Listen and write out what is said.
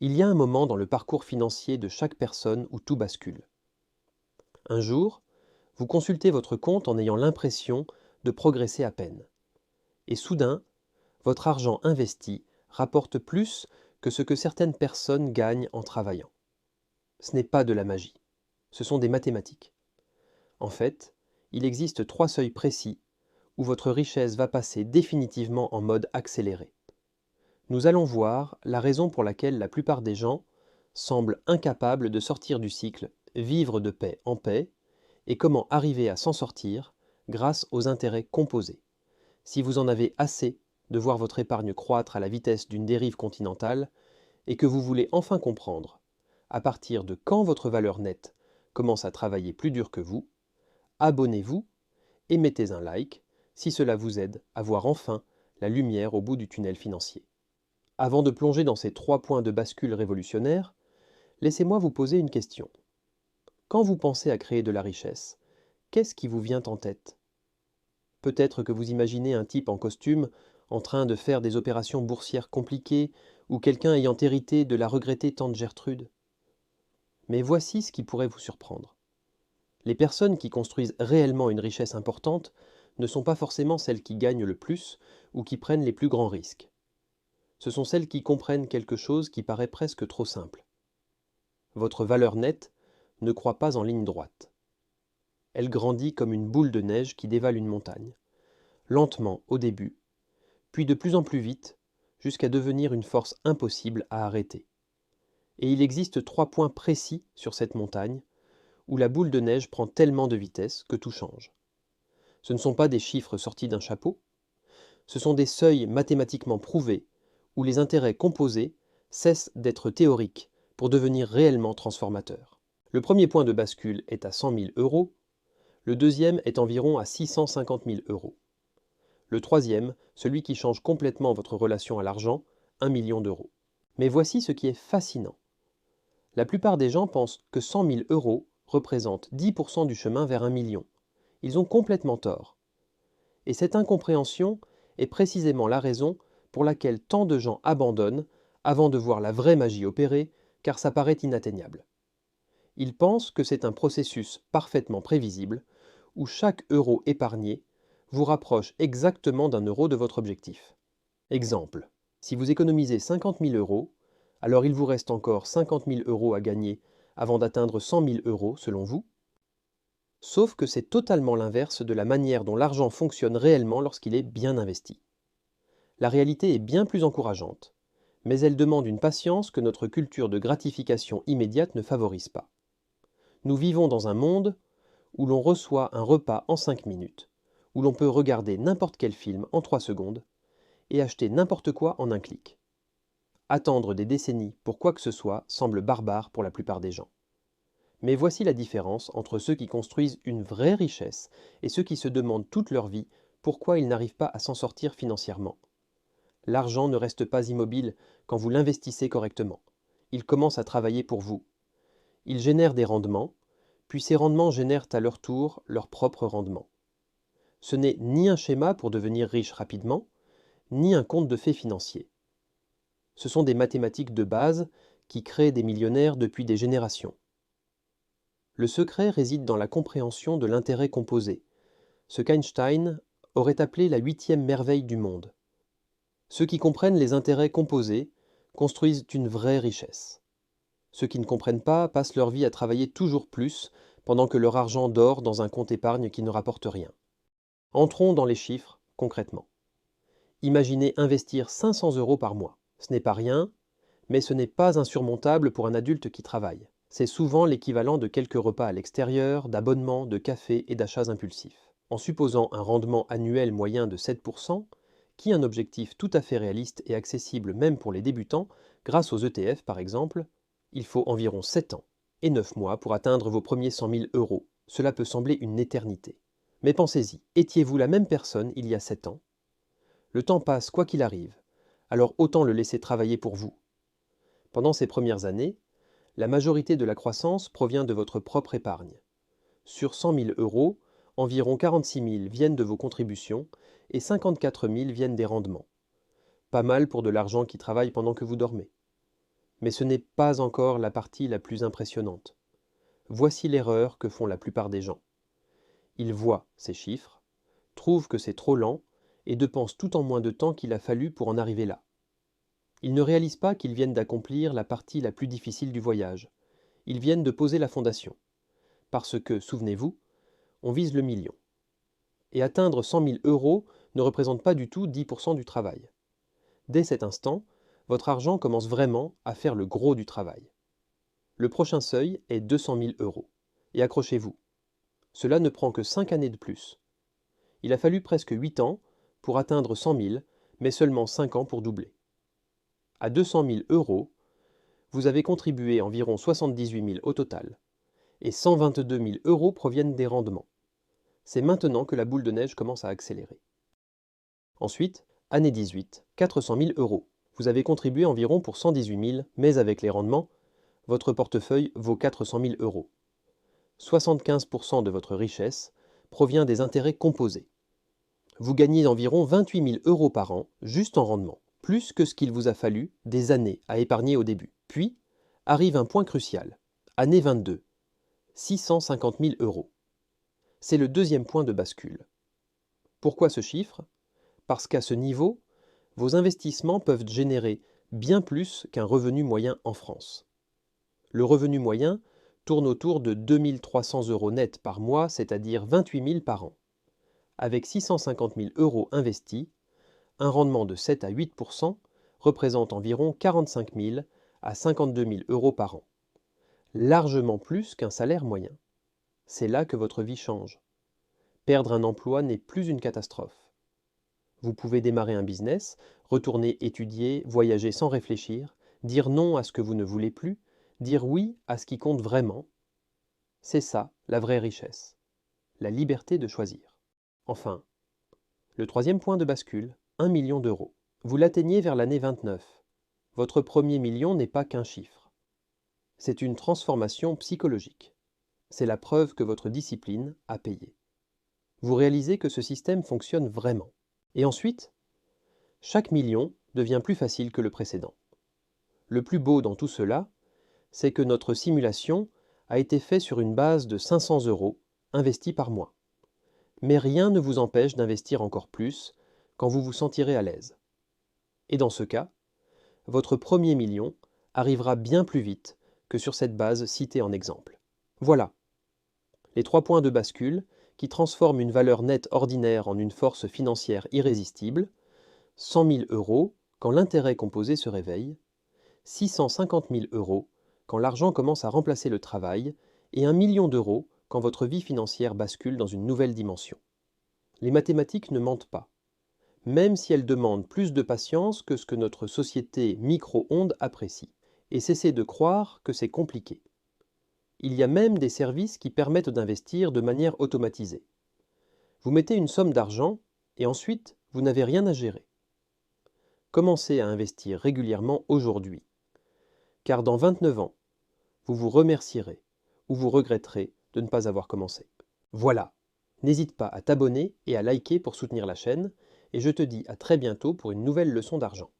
Il y a un moment dans le parcours financier de chaque personne où tout bascule. Un jour, vous consultez votre compte en ayant l'impression de progresser à peine. Et soudain, votre argent investi rapporte plus que ce que certaines personnes gagnent en travaillant. Ce n'est pas de la magie, ce sont des mathématiques. En fait, il existe 3 seuils précis où votre richesse va passer définitivement en mode accéléré. Nous allons voir la raison pour laquelle la plupart des gens semblent incapables de sortir du cycle vivre de paix en paix et comment arriver à s'en sortir grâce aux intérêts composés. Si vous en avez assez de voir votre épargne croître à la vitesse d'une dérive continentale et que vous voulez enfin comprendre à partir de quand votre valeur nette commence à travailler plus dur que vous, abonnez-vous et mettez un like si cela vous aide à voir enfin la lumière au bout du tunnel financier. Avant de plonger dans ces 3 points de bascule révolutionnaires, laissez-moi vous poser une question. Quand vous pensez à créer de la richesse, qu'est-ce qui vous vient en tête? Peut-être que vous imaginez un type en costume en train de faire des opérations boursières compliquées ou quelqu'un ayant hérité de la regrettée tante Gertrude. Mais voici ce qui pourrait vous surprendre. Les personnes qui construisent réellement une richesse importante ne sont pas forcément celles qui gagnent le plus ou qui prennent les plus grands risques. Ce sont celles qui comprennent quelque chose qui paraît presque trop simple. Votre valeur nette ne croît pas en ligne droite. Elle grandit comme une boule de neige qui dévale une montagne, lentement au début, puis de plus en plus vite, jusqu'à devenir une force impossible à arrêter. Et il existe 3 points précis sur cette montagne, où la boule de neige prend tellement de vitesse que tout change. Ce ne sont pas des chiffres sortis d'un chapeau, ce sont des seuils mathématiquement prouvés, où les intérêts composés cessent d'être théoriques pour devenir réellement transformateurs. Le premier point de bascule est à 100 000 euros, le deuxième est environ à 650 000 euros. Le troisième, celui qui change complètement votre relation à l'argent, 1 million d'euros. Mais voici ce qui est fascinant. La plupart des gens pensent que 100 000 euros représentent 10% du chemin vers 1 million. Ils ont complètement tort. Et cette incompréhension est précisément la raison pour laquelle tant de gens abandonnent avant de voir la vraie magie opérer, car ça paraît inatteignable. Ils pensent que c'est un processus parfaitement prévisible, où chaque euro épargné vous rapproche exactement d'un euro de votre objectif. Exemple, si vous économisez 50 000 euros, alors il vous reste encore 50 000 euros à gagner avant d'atteindre 100 000 euros selon vous. Sauf que c'est totalement l'inverse de la manière dont l'argent fonctionne réellement lorsqu'il est bien investi. La réalité est bien plus encourageante, mais elle demande une patience que notre culture de gratification immédiate ne favorise pas. Nous vivons dans un monde où l'on reçoit un repas en 5 minutes, où l'on peut regarder n'importe quel film en 3 secondes et acheter n'importe quoi en un clic. Attendre des décennies pour quoi que ce soit semble barbare pour la plupart des gens. Mais voici la différence entre ceux qui construisent une vraie richesse et ceux qui se demandent toute leur vie pourquoi ils n'arrivent pas à s'en sortir financièrement. L'argent ne reste pas immobile quand vous l'investissez correctement. Il commence à travailler pour vous. Il génère des rendements, puis ces rendements génèrent à leur tour leur propre rendement. Ce n'est ni un schéma pour devenir riche rapidement, ni un conte de fées financier. Ce sont des mathématiques de base qui créent des millionnaires depuis des générations. Le secret réside dans la compréhension de l'intérêt composé, ce qu'Einstein aurait appelé la 8e merveille du monde. Ceux qui comprennent les intérêts composés construisent une vraie richesse. Ceux qui ne comprennent pas passent leur vie à travailler toujours plus pendant que leur argent dort dans un compte épargne qui ne rapporte rien. Entrons dans les chiffres concrètement. Imaginez investir 500 euros par mois. Ce n'est pas rien, mais ce n'est pas insurmontable pour un adulte qui travaille. C'est souvent l'équivalent de quelques repas à l'extérieur, d'abonnements, de café et d'achats impulsifs. En supposant un rendement annuel moyen de 7%, qui est un objectif tout à fait réaliste et accessible même pour les débutants, grâce aux ETF par exemple, il faut environ 7 ans et 9 mois pour atteindre vos premiers 100 000 euros. Cela peut sembler une éternité. Mais pensez-y, étiez-vous la même personne il y a 7 ans? Le temps passe quoi qu'il arrive, alors autant le laisser travailler pour vous. Pendant ces premières années, la majorité de la croissance provient de votre propre épargne. Sur 100 000 euros, environ 46 000 viennent de vos contributions et 54 000 viennent des rendements. Pas mal pour de l'argent qui travaille pendant que vous dormez. Mais ce n'est pas encore la partie la plus impressionnante. Voici l'erreur que font la plupart des gens. Ils voient ces chiffres, trouvent que c'est trop lent et dépensent tout en moins de temps qu'il a fallu pour en arriver là. Ils ne réalisent pas qu'ils viennent d'accomplir la partie la plus difficile du voyage. Ils viennent de poser la fondation. Parce que, souvenez-vous, on vise le million. Et atteindre 100 000 € ne représente pas du tout 10% du travail. Dès cet instant, votre argent commence vraiment à faire le gros du travail. Le prochain seuil est 200 000 €. Et accrochez-vous, cela ne prend que 5 années de plus. Il a fallu presque 8 ans pour atteindre 100 000, mais seulement 5 ans pour doubler. À 200 000 €, vous avez contribué environ 78 000 au total, et 122 000 € proviennent des rendements. C'est maintenant que la boule de neige commence à accélérer. Ensuite, année 18, 400 000 €. Vous avez contribué environ pour 118 000, mais avec les rendements, votre portefeuille vaut 400 000 €. 75% de votre richesse provient des intérêts composés. Vous gagnez environ 28 000 € par an, juste en rendement, plus que ce qu'il vous a fallu des années à épargner au début. Puis, arrive un point crucial. Année 22, 650 000 €. C'est le deuxième point de bascule. Pourquoi ce chiffre? Parce qu'à ce niveau, vos investissements peuvent générer bien plus qu'un revenu moyen en France. Le revenu moyen tourne autour de 2 300 € net par mois, c'est-à-dire 28 000 par an. Avec 650 000 € investis, un rendement de 7 à 8% représente environ 45 000 à 52 000 € par an. Largement plus qu'un salaire moyen. C'est là que votre vie change. Perdre un emploi n'est plus une catastrophe. Vous pouvez démarrer un business, retourner étudier, voyager sans réfléchir, dire non à ce que vous ne voulez plus, dire oui à ce qui compte vraiment. C'est ça, la vraie richesse. La liberté de choisir. Enfin, le troisième point de bascule, 1 million d'euros. Vous l'atteignez vers l'année 29. Votre premier million n'est pas qu'un chiffre. C'est une transformation psychologique. C'est la preuve que votre discipline a payé. Vous réalisez que ce système fonctionne vraiment. Et ensuite, chaque million devient plus facile que le précédent. Le plus beau dans tout cela, c'est que notre simulation a été faite sur une base de 500 € investis par mois. Mais rien ne vous empêche d'investir encore plus quand vous vous sentirez à l'aise. Et dans ce cas, votre premier million arrivera bien plus vite que sur cette base citée en exemple. Voilà, les 3 points de bascule qui transforment une valeur nette ordinaire en une force financière irrésistible, 100 000 € quand l'intérêt composé se réveille, 650 000 € quand l'argent commence à remplacer le travail, et 1 million d'euros quand votre vie financière bascule dans une nouvelle dimension. Les mathématiques ne mentent pas, même si elles demandent plus de patience que ce que notre société micro-ondes apprécie. Et cessez de croire que c'est compliqué. Il y a même des services qui permettent d'investir de manière automatisée. Vous mettez une somme d'argent et ensuite, vous n'avez rien à gérer. Commencez à investir régulièrement aujourd'hui, car dans 29 ans, vous vous remercierez ou vous regretterez de ne pas avoir commencé. Voilà, n'hésite pas à t'abonner et à liker pour soutenir la chaîne, et je te dis à très bientôt pour une nouvelle leçon d'argent.